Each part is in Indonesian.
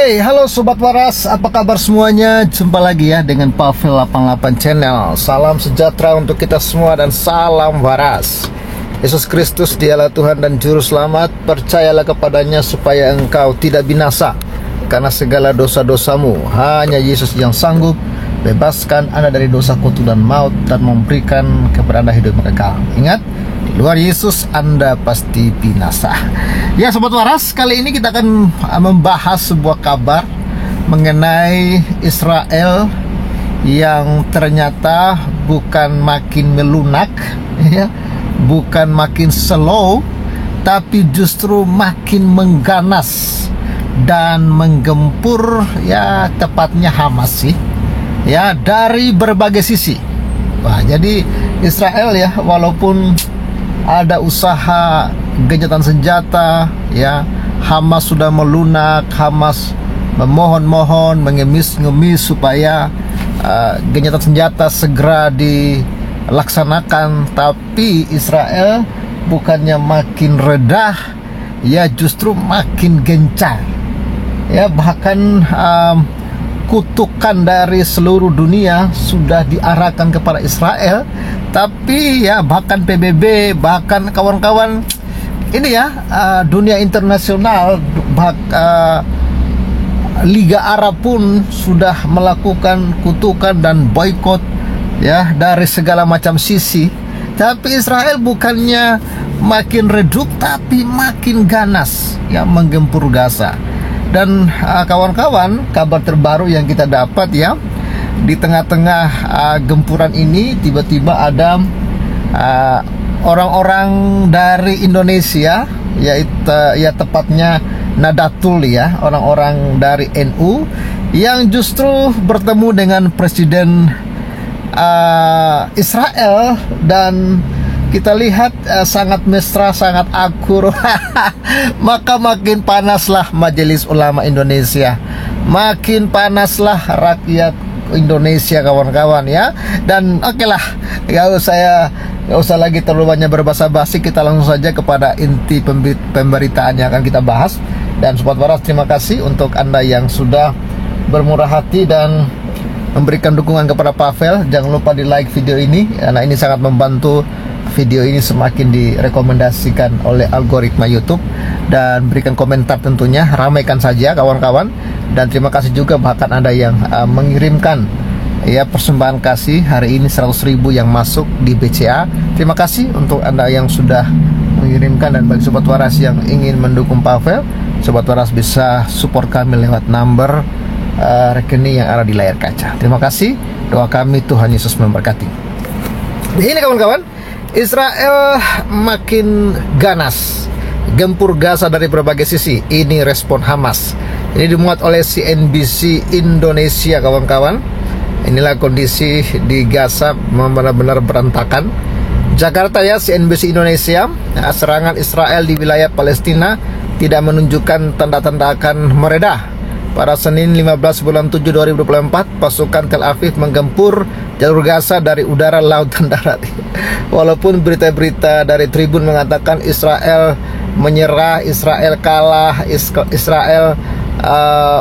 Hey, halo Sobat Waras, apa kabar semuanya? Jumpa lagi ya dengan Pavel 88 Channel. Salam sejahtera untuk kita semua dan salam waras. Yesus Kristus dialah Tuhan dan Juru Selamat. Percayalah kepadanya supaya engkau tidak binasa karena segala dosa-dosamu. Hanya Yesus yang sanggup bebaskan Anda dari dosa kutuk dan maut dan memberikan kepada Anda hidup kekal. Ingat, di luar Yesus Anda pasti binasa. Ya Sobat Waras, kali ini kita akan membahas sebuah kabar mengenai Israel yang ternyata bukan makin melunak ya, bukan makin slow, tapi justru makin mengganas dan menggempur, ya tepatnya Hamas sih, ya dari berbagai sisi. Wah, jadi Israel ya, walaupun ada usaha gencatan senjata ya, Hamas sudah melunak, Hamas memohon-mohon, mengemis-ngemis supaya gencatan senjata segera dilaksanakan, tapi Israel bukannya makin redah, ya justru makin gencar ya. Bahkan kutukan dari seluruh dunia sudah diarahkan kepada Israel, tapi ya bahkan PBB, bahkan kawan-kawan ini ya, dunia internasional, Liga Arab pun sudah melakukan kutukan dan boikot ya dari segala macam sisi. Tapi Israel bukannya makin redup, tapi makin ganas ya menggempur Gaza. Dan kawan-kawan, kabar terbaru yang kita dapat ya, di tengah-tengah gempuran ini tiba-tiba ada orang-orang dari Indonesia, yaitu ya tepatnya Nadatul ya, orang-orang dari NU yang justru bertemu dengan Presiden Israel, dan kita lihat sangat mesra, sangat akur. Maka makin panaslah Majelis Ulama Indonesia, makin panaslah rakyat Indonesia kawan-kawan ya. Dan oke lah, gak usah lagi terlalu banyak berbahasa basi, kita langsung saja kepada inti pemberitaan yang akan kita bahas. Dan Sobat Waras, terima kasih untuk Anda yang sudah bermurah hati dan memberikan dukungan kepada Pavel. Jangan lupa di like video ini, karena ini sangat membantu video ini semakin direkomendasikan oleh algoritma YouTube. Dan berikan komentar tentunya, ramaikan saja kawan-kawan. Dan terima kasih juga bahkan Anda yang mengirimkan ya persembahan kasih hari ini 100.000 yang masuk di BCA. Terima kasih untuk Anda yang sudah mengirimkan. Dan bagi Sobat Waras yang ingin mendukung Pavel, Sobat Waras bisa support kami lewat number rekening yang ada di layar kaca. Terima kasih. Doa kami Tuhan Yesus memberkati. Ini kawan-kawan, Israel makin ganas, gempur Gaza dari berbagai sisi. Ini respon Hamas. Ini dimuat oleh CNBC Indonesia kawan-kawan. Inilah kondisi di Gaza, benar-benar berantakan. Jakarta ya, CNBC Indonesia. Serangan Israel di wilayah Palestina tidak menunjukkan tanda-tanda akan meredah. Pada Senin 15 bulan 7 2024, pasukan Tel Aviv menggempur jalur Gaza dari udara, laut, dan darat. Walaupun berita-berita dari Tribun mengatakan Israel menyerah, Israel kalah, Israel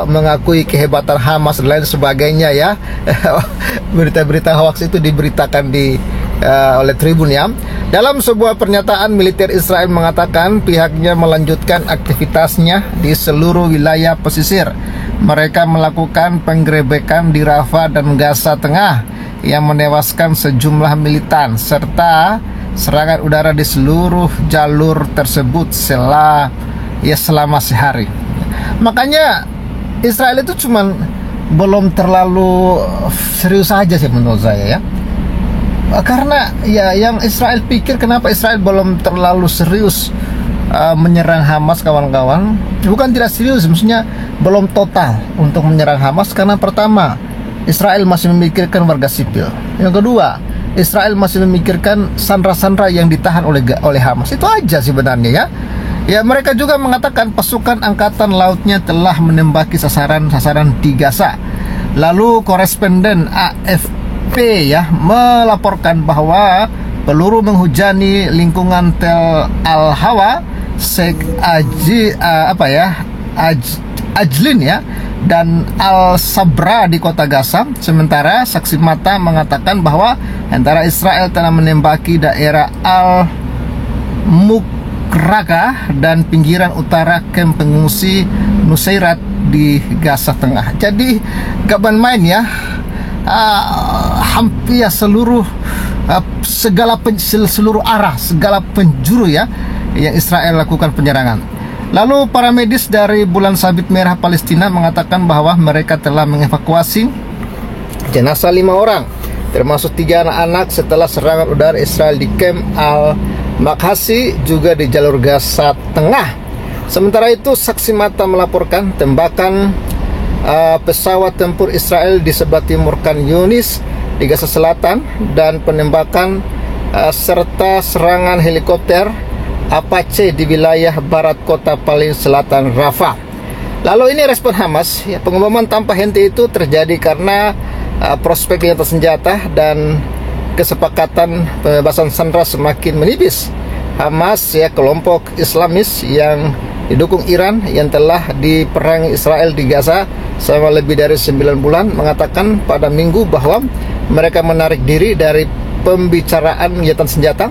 mengakui kehebatan Hamas dan lain sebagainya ya. Berita-berita hoax itu diberitakan oleh Tribun ya. Dalam sebuah pernyataan, militer Israel mengatakan pihaknya melanjutkan aktivitasnya di seluruh wilayah pesisir. Mereka melakukan penggerebekan di Rafah dan Gaza Tengah yang menewaskan sejumlah militan, serta serangan udara di seluruh jalur tersebut selama sehari. Makanya Israel itu cuman belum terlalu serius aja sih menurut saya ya. Karena ya yang Israel pikir, kenapa Israel belum terlalu serius menyerang Hamas kawan-kawan. Bukan tidak serius, maksudnya belum total untuk menyerang Hamas. Karena pertama, Israel masih memikirkan warga sipil. Yang kedua, Israel masih memikirkan sandera-sandera yang ditahan oleh Hamas. Itu aja sebenarnya ya. Ya, mereka juga mengatakan pasukan angkatan lautnya telah menembaki sasaran-sasaran di Gaza. Lalu koresponden AFP ya melaporkan bahwa peluru menghujani lingkungan Tel Al Hawa, Sheikh Ajlin ya, dan Al-Sabra di kota Gaza. Sementara saksi mata mengatakan bahwa tentara Israel telah menembaki daerah Al-Mukraka dan pinggiran utara kamp pengungsi Nusairat di Gaza Tengah. Jadi gak main ya, hampir seluruh seluruh arah, segala penjuru ya, yang Israel lakukan penyerangan. Lalu para medis dari Bulan Sabit Merah Palestina mengatakan bahwa mereka telah mengevakuasi jenazah 5 orang, termasuk 3 anak-anak setelah serangan udara Israel di kamp Al-Makhasi juga di jalur Gaza Tengah. Sementara itu saksi mata melaporkan tembakan pesawat tempur Israel di sebelah timur Khan Yunis di Gaza Selatan dan penembakan serta serangan helikopter Apache di wilayah barat kota paling selatan Rafah. Lalu ini respon Hamas ya, pengumuman tanpa henti itu terjadi karena prospek lintas senjata dan kesepakatan pembebasan sandera semakin menipis. Hamas ya, kelompok Islamis yang didukung Iran yang telah diperangi Israel di Gaza selama lebih dari 9 bulan, mengatakan pada Minggu bahwa mereka menarik diri dari pembicaraan gencatan senjata.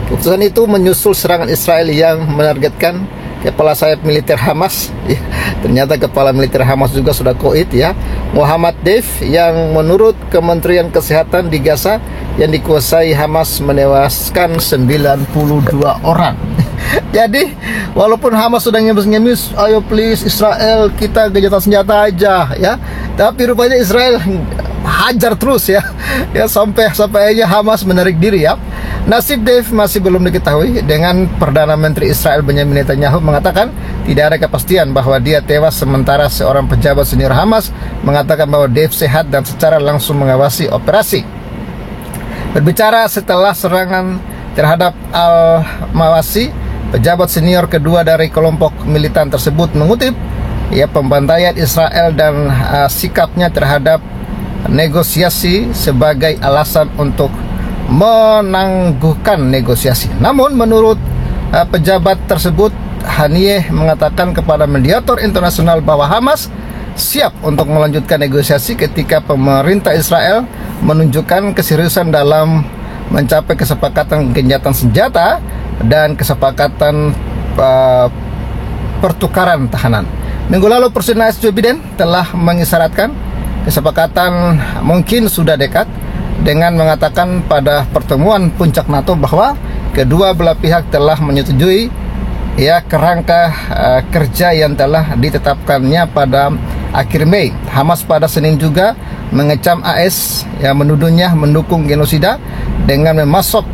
Keputusan itu menyusul serangan Israel yang menargetkan kepala sayap militer Hamas ya, ternyata kepala militer Hamas juga sudah koit ya, Muhammad Deif, yang menurut Kementerian Kesehatan di Gaza yang dikuasai Hamas menewaskan 92 orang. Jadi walaupun Hamas sudah ngemis-ngemis, ayo please Israel kita gencatan senjata aja ya, tapi rupanya Israel hajar terus ya, sampai akhirnya Hamas menarik diri ya. Nasib Deif masih belum diketahui, dengan Perdana Menteri Israel Benjamin Netanyahu mengatakan tidak ada kepastian bahwa dia tewas, sementara seorang pejabat senior Hamas mengatakan bahwa Deif sehat dan secara langsung mengawasi operasi. Berbicara setelah serangan terhadap Al-Mawasi, pejabat senior kedua dari kelompok militan tersebut mengutip ya pembantaian Israel dan sikapnya terhadap negosiasi sebagai alasan untuk menangguhkan negosiasi. Namun menurut pejabat tersebut, Haniyeh mengatakan kepada mediator internasional bahwa Hamas siap untuk melanjutkan negosiasi ketika pemerintah Israel menunjukkan keseriusan dalam mencapai kesepakatan gencatan senjata dan kesepakatan pertukaran tahanan. Minggu lalu Presiden AS Joe Biden telah mengisyaratkan kesepakatan mungkin sudah dekat dengan mengatakan pada pertemuan puncak NATO bahwa kedua belah pihak telah menyetujui ya kerangka kerja yang telah ditetapkannya pada akhir Mei. Hamas pada Senin juga mengecam AS yang menuduhnya mendukung genosida dengan memasok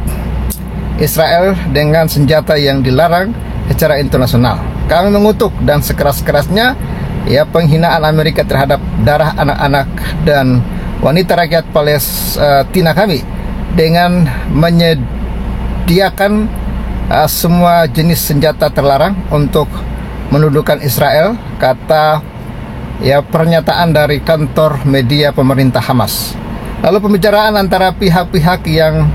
Israel dengan senjata yang dilarang secara internasional. Kami mengutuk dan sekeras-kerasnya ya penghinaan Amerika terhadap darah anak-anak dan wanita rakyat Palestina kami dengan menyediakan semua jenis senjata terlarang untuk menundukkan Israel, kata ya pernyataan dari kantor media pemerintah Hamas. Lalu pembicaraan antara pihak-pihak yang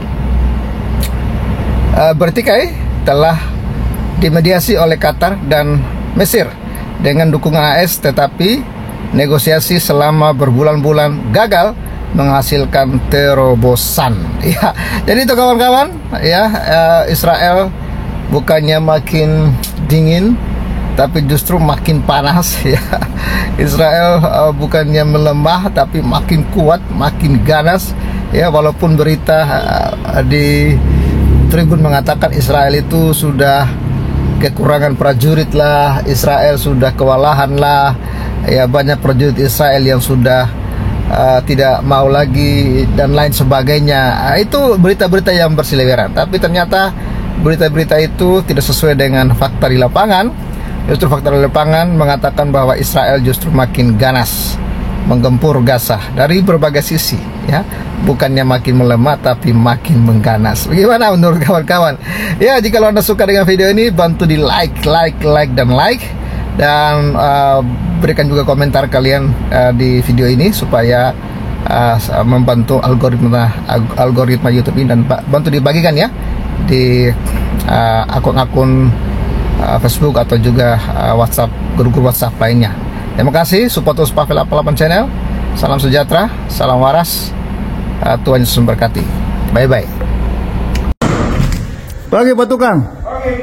bertikai telah dimediasi oleh Qatar dan Mesir dengan dukungan AS, tetapi negosiasi selama berbulan-bulan gagal menghasilkan terobosan ya. Jadi itu kawan-kawan ya, Israel bukannya makin dingin tapi justru makin panas ya. Israel bukannya melemah tapi makin kuat, makin ganas ya, walaupun berita di Tribun mengatakan Israel itu sudah kekurangan prajurit lah, Israel sudah kewalahan lah ya, banyak prajurit Israel yang sudah tidak mau lagi dan lain sebagainya. Itu berita-berita yang berseliweran, tapi ternyata berita-berita itu tidak sesuai dengan fakta di lapangan. Justru fakta di lapangan mengatakan bahwa Israel justru makin ganas menggempur Gaza dari berbagai sisi ya, bukannya makin melemah tapi makin mengganas. Bagaimana menurut kawan-kawan? Ya, jika Anda suka dengan video ini, bantu di like dan berikan juga komentar kalian di video ini supaya membantu algoritma YouTube ini, dan bantu dibagikan ya di akun-akun Facebook atau juga WhatsApp, grup-grup WhatsApp lainnya. Terima kasih support terus Pavel 88 channel. Salam sejahtera, salam waras. Tuhan Yesus memberkati. Bye-bye. Pagi Pak Tukang. Pagi,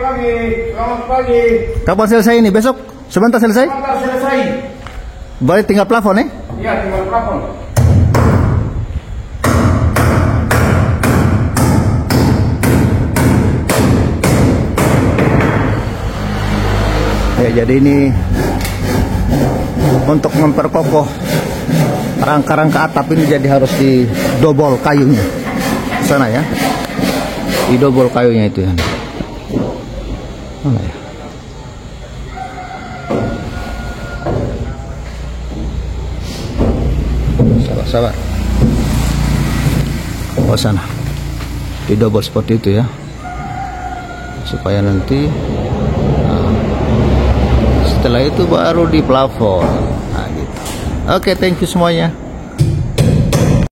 selamat pagi. Kapan selesai ini? Besok? Sebentar selesai? Sebentar selesai. Balik tinggal plafon ya? Iya, tinggal plafon. Ya, jadi ini untuk memperkokoh rangka-rangka atap ini jadi harus didobol kayunya. Sana ya. Didobol kayunya itu ya. Mana ya? Sabar. Oh sana. Didobol seperti itu ya. Supaya nanti setelah itu baru di plafon. Nah, gitu. Oke, thank you semuanya.